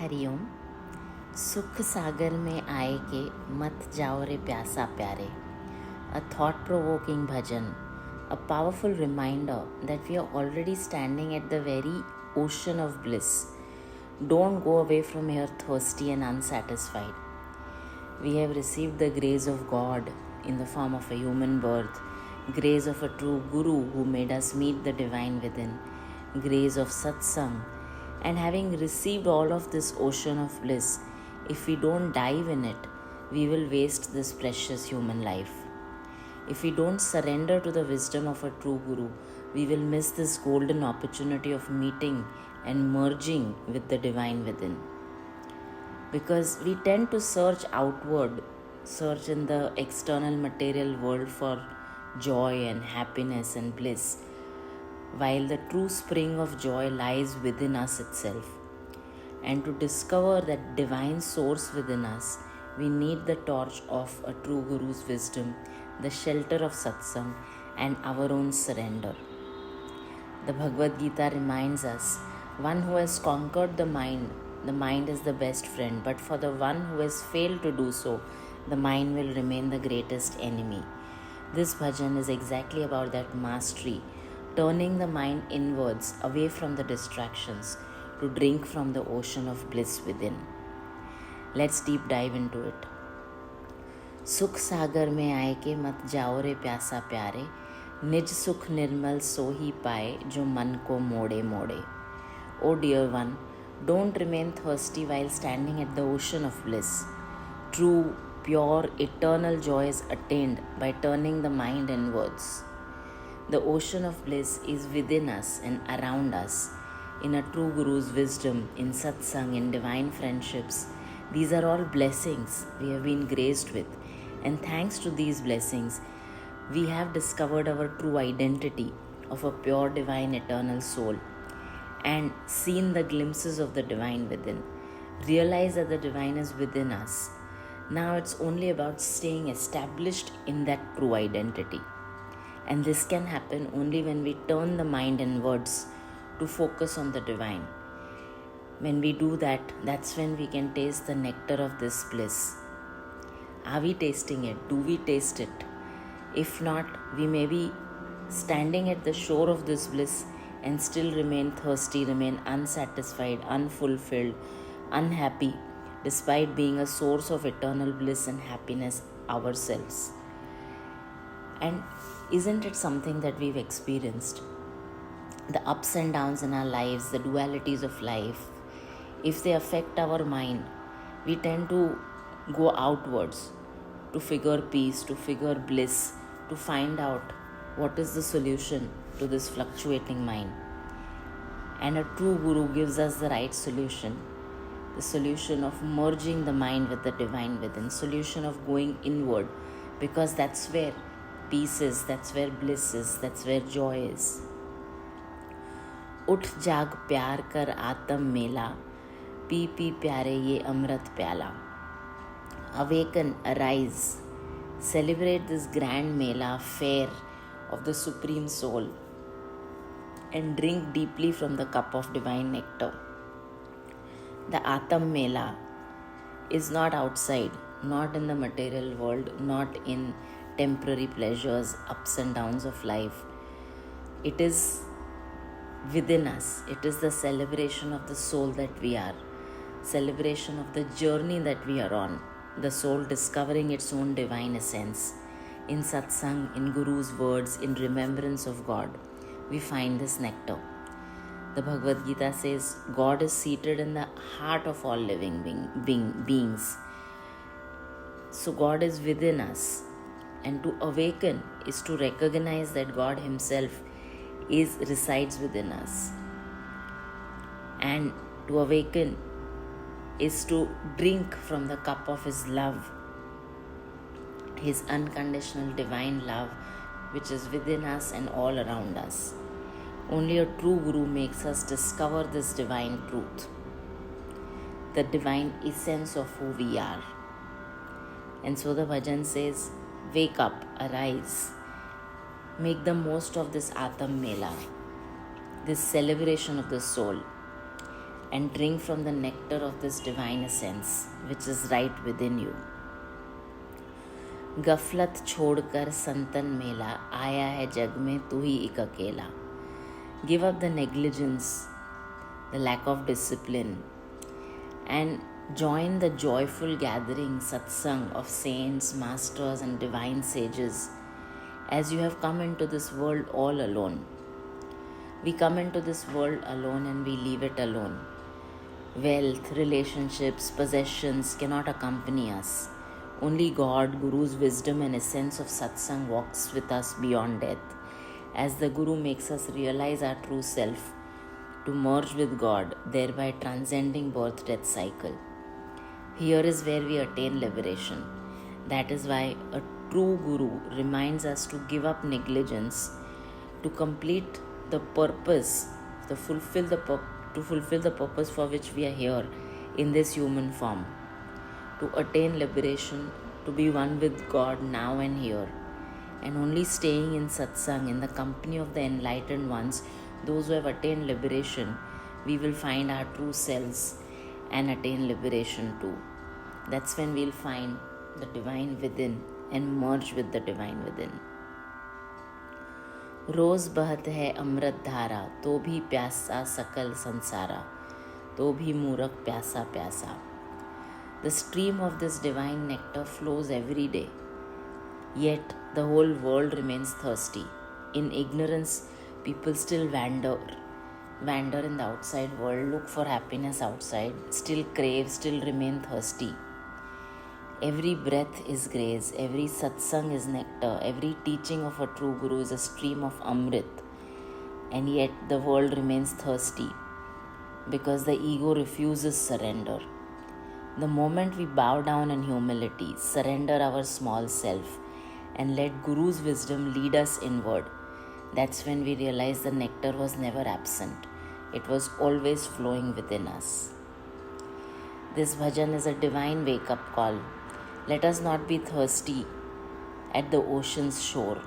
हरिओम। सुख सागर में आए के मत जाओ रे प्यासा प्यारे. A thought provoking bhajan, a powerful reminder that we are already standing at the very ocean of bliss. Don't go away from here thirsty and unsatisfied. We have received the grace of God in the form of a human birth, grace of a true Guru who made us meet the divine within, grace of satsang. And having received all of this ocean of bliss, if we don't dive in it, we will waste this precious human life. If we don't surrender to the wisdom of a true Guru, we will miss this golden opportunity of meeting and merging with the divine within. Because we tend to search outward, search in the external material world for joy and happiness and bliss, while the true spring of joy lies within us itself. And to discover that divine source within us, we need the torch of a true Guru's wisdom, the shelter of satsang, and our own surrender. The Bhagavad Gita reminds us, one who has conquered the mind is the best friend, but for the one who has failed to do so, the mind will remain the greatest enemy. This bhajan is exactly about that mastery, turning the mind inwards, away from the distractions, to drink from the ocean of bliss within. Let's deep dive into it. सुख सागर में आए के मत जाओ रे प्यासा प्यारे, निज सुख निर्मल सो ही पाए जो मन को मोड़े मोड़े. O dear one, don't remain thirsty while standing at the ocean of bliss. True, pure, eternal joy is attained by turning the mind inwards. The ocean of bliss is within us and around us. In a true Guru's wisdom, in satsang, in divine friendships, these are all blessings we have been graced with. And thanks to these blessings, we have discovered our true identity of a pure, divine, eternal soul and seen the glimpses of the divine within. Realize that the divine is within us. Now it's only about staying established in that true identity. And this can happen only when we turn the mind inwards to focus on the divine. When we do that, that's when we can taste the nectar of this bliss. Are we tasting it? Do we taste it? If not, we may be standing at the shore of this bliss and still remain thirsty, remain unsatisfied, unfulfilled, unhappy, despite being a source of eternal bliss and happiness ourselves. And isn't it something that we've experienced? The ups and downs in our lives, the dualities of life, if they affect our mind, we tend to go outwards to figure peace, to figure bliss, to find out what is the solution to this fluctuating mind. And a true Guru gives us the right solution, the solution of merging the mind with the divine within, solution of going inward, because that's where peace is, that's where bliss is, that's where joy is. उठ जाग प्यार कर आत्म मेला, P P प्यारे ये अमृत प्याला. Awaken, arise, celebrate this grand mela, fair of the Supreme Soul, and drink deeply from the cup of divine nectar. The Atam Mela is not outside, not in the material world, not in temporary pleasures, ups and downs of life. It is within us. It is the celebration of the soul that we are, celebration of the journey that we are on, the soul discovering its own divine essence. In satsang, in Guru's words, in remembrance of God, we find this nectar. The Bhagavad Gita says, God is seated in the heart of all living beings. So God is within us. And to awaken is to recognize that God Himself resides within us. And to awaken is to drink from the cup of His love, His unconditional divine love, which is within us and all around us. Only a true Guru makes us discover this divine truth, the divine essence of who we are. And so the bhajan says, wake up, arise, make the most of this Atam Mela, this celebration of the soul, and drink from the nectar of this divine essence which is right within you. गफलत छोड़कर संतन मेला, आया है जग में तू ही एक अकेला. Give up the negligence, the lack of discipline, and join the joyful gathering satsang of saints, masters, and divine sages, as you have come into this world all alone. We come into this world alone and we leave it alone. Wealth, relationships, possessions cannot accompany us. Only God, Guru's wisdom and essence of satsang walks with us beyond death, as the Guru makes us realize our true self, to merge with God, thereby transcending birth-death cycle. Here is where we attain liberation. That is why a true Guru reminds us to give up negligence, to complete the purpose, to fulfill the purpose for which we are here in this human form, to attain liberation, to be one with God now and here. And only staying in satsang, in the company of the enlightened ones, those who have attained liberation, we will find our true selves and attain liberation too. That's when we'll find the divine within and merge with the divine within. रोज बहत है अमृत धारा, तो भी प्यासा सकल संसारा, तो भी मूरख प्यासा प्यासा. The stream of this divine nectar flows every day, yet the whole world remains thirsty. In ignorance, people still wander in the outside world, look for happiness outside, still crave, still remain thirsty. Every breath is grace, every satsang is nectar, every teaching of a true Guru is a stream of Amrit, and yet the world remains thirsty because the ego refuses surrender. The moment we bow down in humility, surrender our small self, and let Guru's wisdom lead us inward, that's when we realize the nectar was never absent. It was always flowing within us. This bhajan is a divine wake-up call. Let us not be thirsty at the ocean's shore.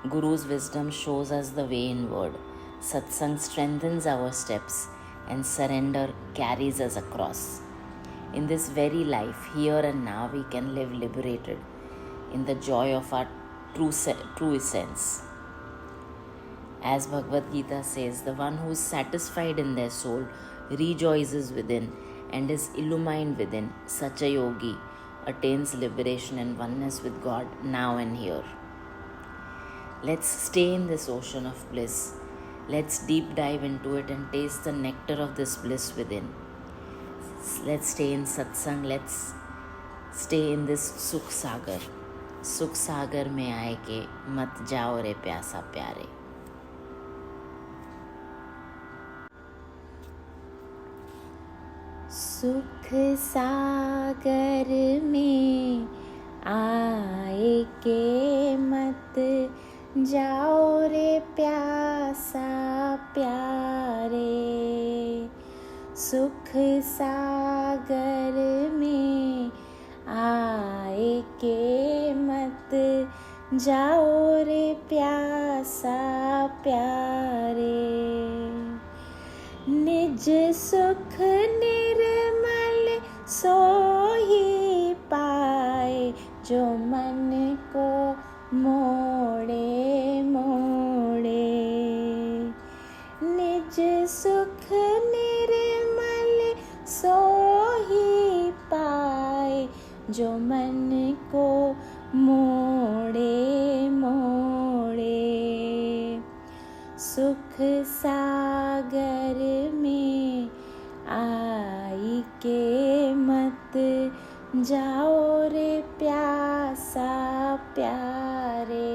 Guru's wisdom shows us the way inward. Satsang strengthens our steps, and surrender carries us across. In this very life, here and now, we can live liberated in the joy of our true essence. As Bhagavad Gita says, the one who is satisfied in their soul rejoices within and is illumined within. Such a yogi attains liberation and oneness with God now and here. Let's stay in this ocean of bliss. Let's deep dive into it and taste the nectar of this bliss within. Let's stay in satsang. Let's stay in this Sukh Sagar. Sukh Sagar में आए के मत जाओ रे प्यासा प्यारे. सुख सागर में आए के मत जाओ रे प्यासा प्यारे. सुख सागर में आए के मत जाओ रे प्यासा प्यारे. निज सुख निर्मल सोही पाए, जो मन को मोड़े मोड़े. निज सुख निर्मल सोही पाए, जो मन को मोड़े मोड़े. सुख सागर में आई के मत जाओ रे प्यासा प्यारे.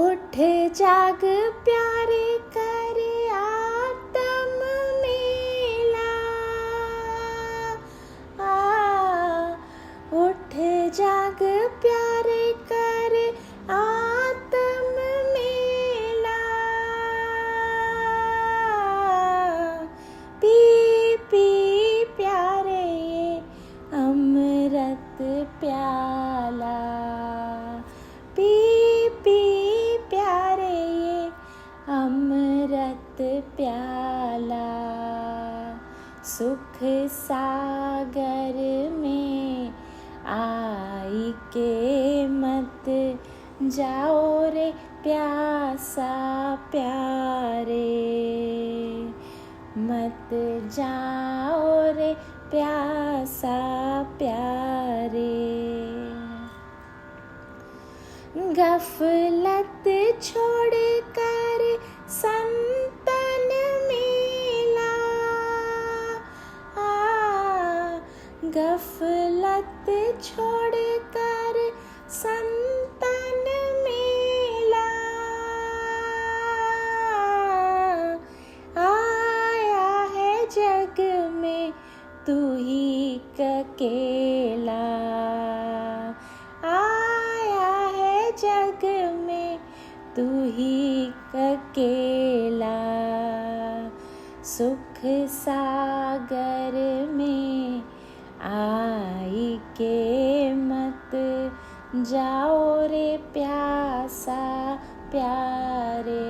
उठ जाग प्यारे कर आत्म मेला. उठ जाग प्यारे कर आत्म मेला. पी पी प्यारे ये अमृत प्याला. पी पी प्यारे ये सुख सागर में आई के मत जाओ रे प्यासा प्यारे, मत जाओ रे प्यासा प्यारे। गफलत छोड़ कर संतन मिला, गफलत छोड़ कर संतन मिला। आया है जग में तू ही अकेला, आया है जग में तू ही अकेला। सुख सागर में आई के मत जाओ रे प्यासा प्यारे,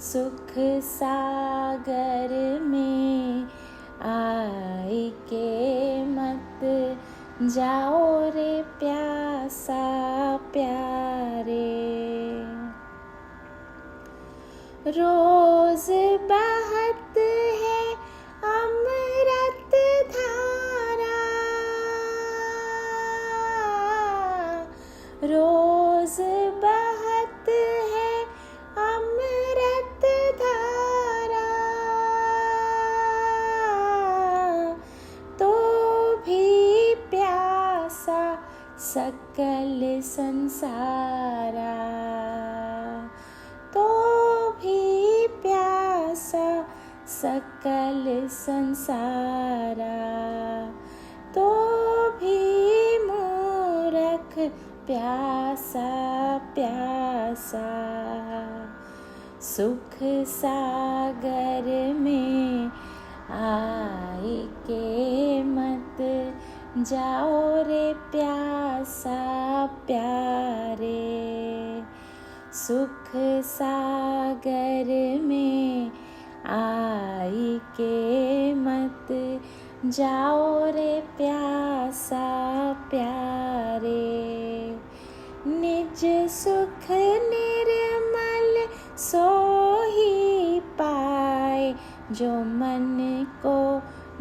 सुख सागर में आई के मत जाओ रे प्यासा प्यारे। रोज बहत है अमृत धारा, रोज बहत है अमृत धारा, तो भी प्यासा सकल संसारा, तो भी प्यासा सकल संसारा, तो भी मूरख प्यासा प्यासा। सुख सागर में आई के मत जाओ रे प्यासा प्यारे, सुख सागर में आई के मत जाओ रे प्यासा प्यारे। निज सुख निर्मल सो ही पाए, जो मन को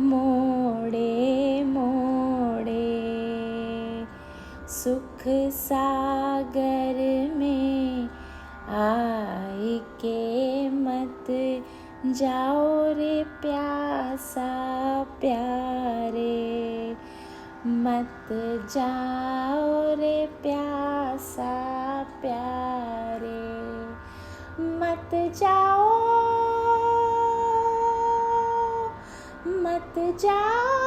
मोड़े मोड़े। सुख सागर में आई के मत जाओ रे प्यासा प्यारे, मत जाओ रे प्यासा प्यारे, मत जाओ, मत जाओ,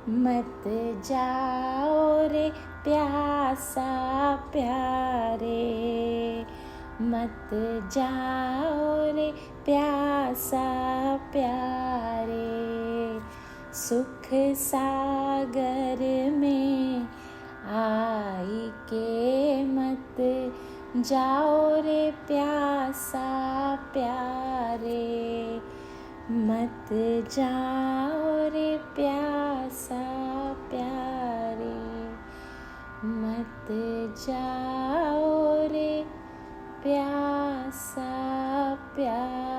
मत जाओ रे प्यासा प्यारे, मत जाओ रे प्यासा प्यारे। सुख सागर में आई के मत जाओ रे प्यासा प्यारे, मत जाओ रे प्यासा प्यारे, मत जाओ रे प्यासा प्यारे।